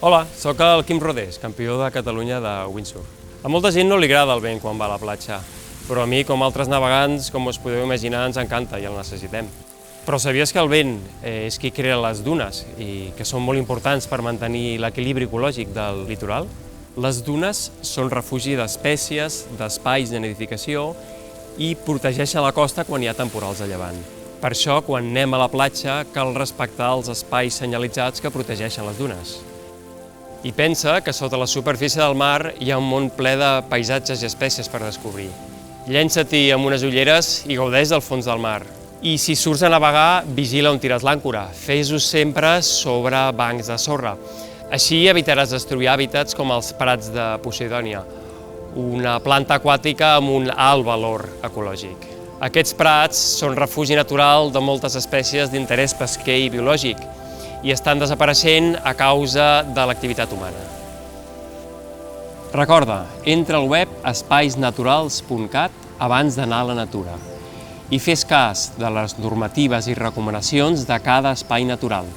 Hola, sóc el Quim Rodés, campió de Catalunya de windsurf. A molta gent no li agrada el vent quan va a la platja, però a mi, com altres navegants, com us podeu imaginar, ens encanta i el necessitem. Però sabies que el vent és qui crea les dunes i que són molt importants per mantenir l'equilibri ecològic del litoral? Les dunes són refugi d'espècies, d'espais de nidificació i protegeixen la costa quan hi ha temporals de llevant. Per això, quan anem a la platja, cal respectar els espais senyalitzats que protegeixen les dunes. I pensa que sota la superfície del mar hi ha un món ple de paisatges i espècies per descobrir. Llença-t'hi amb unes ulleres i gaudeix del fons del mar. I si surts a navegar, vigila on tires l'àncora. Fes-ho sempre sobre bancs de sorra. Així evitaràs destruir hàbitats com els prats de Posidònia, una planta aquàtica amb un alt valor ecològic. Aquests prats són refugi natural de moltes espècies d'interès pesquer i biològic i estan desapareixent a causa de l'activitat humana. Recorda, entra al web espaisnaturals.cat abans d'anar a la natura i fes cas de les normatives i recomanacions de cada espai natural.